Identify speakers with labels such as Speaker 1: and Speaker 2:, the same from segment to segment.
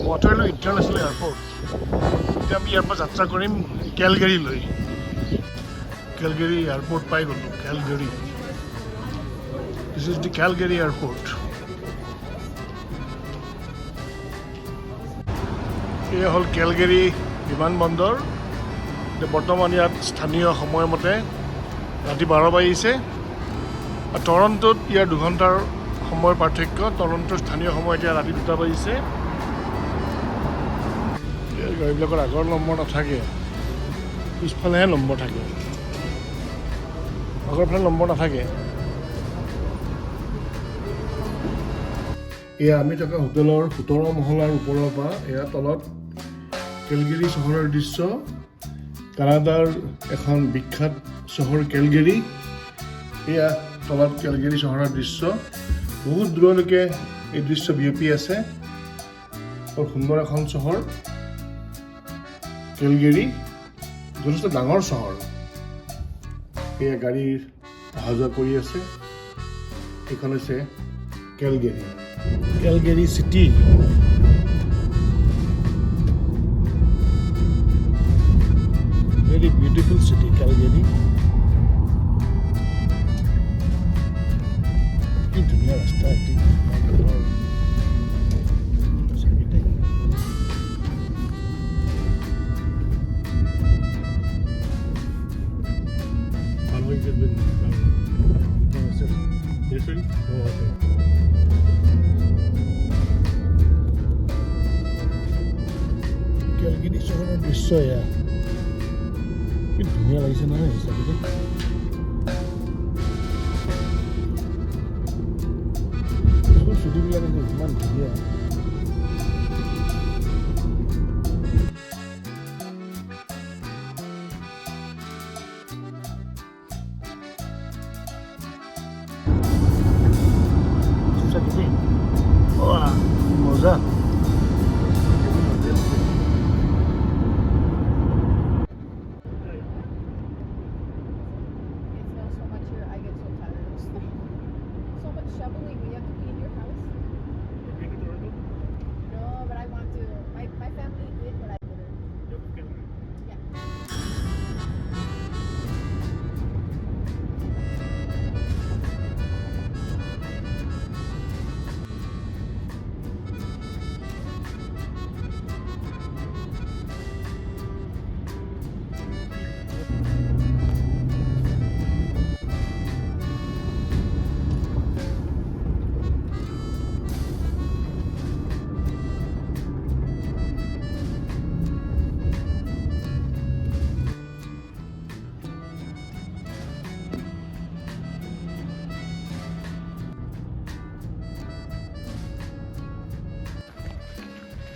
Speaker 1: Waterloo International Airport. এতিয়া আমি ইয়াৰ পৰা যাত্ৰা কৰিম কেলগেৰীলৈ। Calgary Airport পাই গ'লো, Calgary. This is the Calgary Airport. এয়া হ'ল Calgary বিমানবন্দৰ। বৰ্তমান ইয়াত স্থানীয় সময়মতে ৰাতি 12 বাজিছে। আৰু টৰণ্টোত ইয়াৰ 2 ঘণ্টাৰ সময়ৰ পাৰ্থক্য। টৰণ্টোৰ স্থানীয় সময় এতিয়া ৰাতি 2টা বাজিছে। গাড়ীবিলাকৰ আগৰ নম্বৰ নাথাকে, পিছফালেহে নম্বৰ থাকে। আগৰফালে নম্বৰ নাথাকে। এয়া আমি থকা হোটেলৰ 17 মহলাৰ ওপৰৰ পৰা এয়া তলত কেলগেৰী চহৰৰ দৃশ্য। কানাডাৰ এখন বিখ্যাত চহৰ কেলগেৰী। এয়া তলত কেলগেৰী চহৰৰ দৃশ্য। বহুত দূৰলৈকে এই দৃশ্য বিয়পি আছে। বৰ সুন্দৰ এখন চহৰ কেলগেৰী, যথেষ্ট ডাঙৰ চহৰ। এয়া গাড়ীৰ অহা যোৱা কৰি আছে। এইখন হৈছে Calgary, Calgary city. Very beautiful city Calgary. কি ধুনীয়া ৰাস্তা, কেলগেৰী চহৰৰ দৃশ্য এয়া। কি ধুনীয়া লাগিছে নহয় চাবলৈ। চুটিবিলাক ইমান ধুনীয়া। মজা।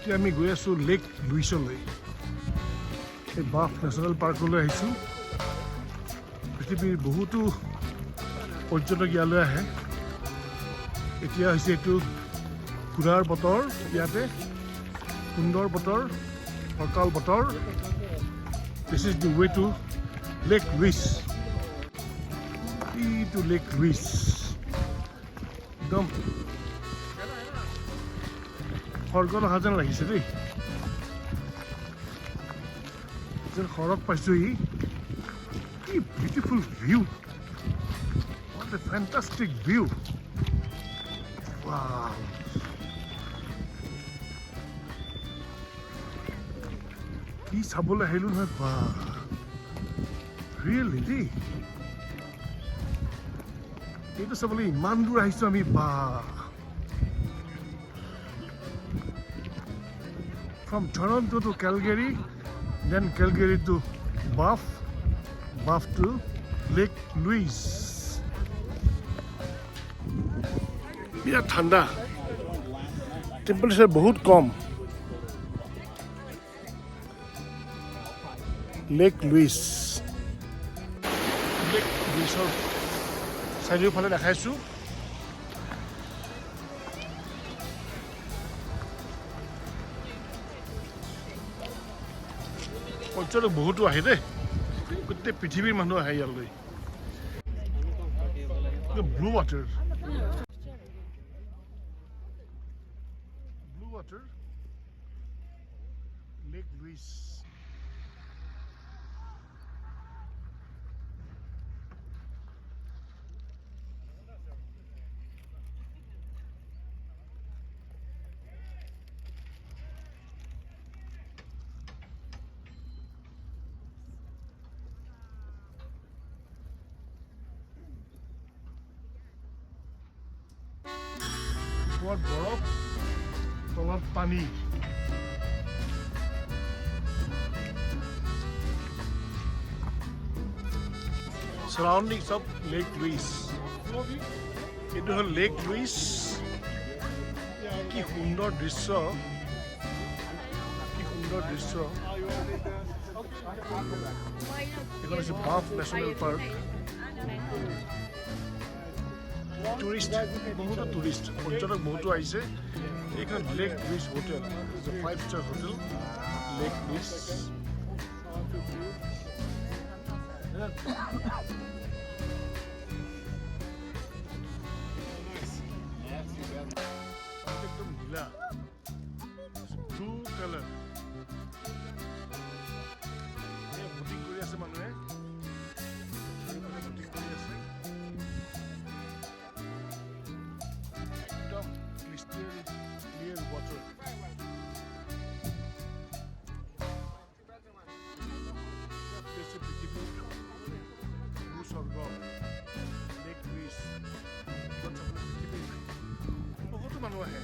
Speaker 1: এতিয়া আমি গৈ আছোঁ লেক লুইছলৈ। এই বাফ নেশ্যনেল পাৰ্কলৈ আহিছোঁ। পৃথিৱীৰ বহুতো পৰ্যটক ইয়ালৈ আহে। এতিয়া হৈছে এইটো ফুৰাৰ বতৰ। ইয়াতে সুন্দৰ বতৰ, ফৰকাল বতৰ। This is the way to Lake Louise. To Lake Louise একদম স্বৰ্গত অহা যেন লাগিছে দেই। যেন সৰগ পাইছোঁহি। কি beautiful view, what a fantastic view. Wow. কি চাবলৈ আহিলোঁ নহয় বা, ৰিয়েলি দেই। এইটো চাবলৈ ইমান দূৰ আহিছোঁ আমি বা। From Toronto to Calgary, then Calgary to Banff, Banff to Lake Louise. বিৰাট ঠাণ্ডা, টেম্পাৰেচাৰ বহুত কম। লেক লুইছ, লেক লুইছৰ চাৰিওফালে দেখাইছোঁ। পৰ্যটক বহুতো আহে দেই, গোটেই পৃথিৱীৰ মানুহ আহে ইয়ালৈ। Blue water, blue water Louise. ওপৰত বৰফ, তলত পানী। Surroundings of Lake Louise. এইটো হ'ল লেক লুইস। কি সুন্দৰ দৃশ্য, কি সুন্দৰ দৃশ্য। এইখন হৈছে বাফ নেশ্যনেল পাৰ্ক। টুৰিষ্ট, বহুতো টুৰিষ্ট, পৰ্যটক বহুতো আহিছে। এইখন Lake Louise hotel, 5-star hotel Lake Louise. একদম নীলা, ব্লু কালাৰ। বুটিং কৰি আছে মানুহে, বুটিং কৰি আছে। একদম ক্লিয়াৰ ৱাটাৰ। স্বৰ্গ লেক লুইস। বহুতো মানুহ আহে।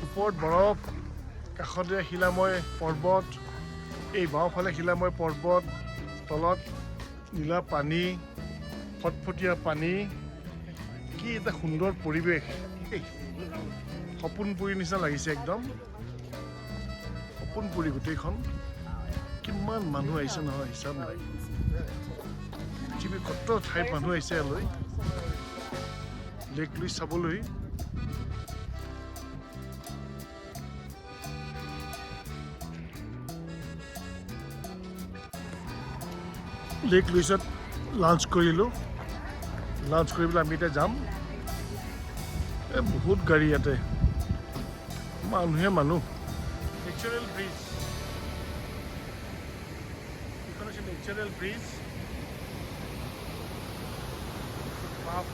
Speaker 1: ওপৰত বৰফ, কাষতে শিলাময় পৰ্বত, এই বাওঁফালে শিলাময় পৰ্বত, তলত নীলা পানী, ফটফটীয়া পানী। কি এটা সুন্দৰ পৰিৱেশ। সপোনপুৰীৰ নিচিনা লাগিছে, একদম সপোনপুৰী গোটেইখন। কিমান মানুহ আহিছে নহয়, হিচাপ নাই। পৃথিৱীৰ কত ঠাইত মানুহ আহিছে ইয়ালৈ লেক লুইস চাবলৈ। লেক লুইসত লাঞ্চ কৰিলোঁ। লাঞ্চ কৰি পেলাই আমি এতিয়া যাম। বহুত গাড়ী ইয়াতে, মানুহে মানুহ। নেচাৰেল ব্ৰিজ, এইখন হৈছে নেচাৰেল ব্ৰিজ। বাফ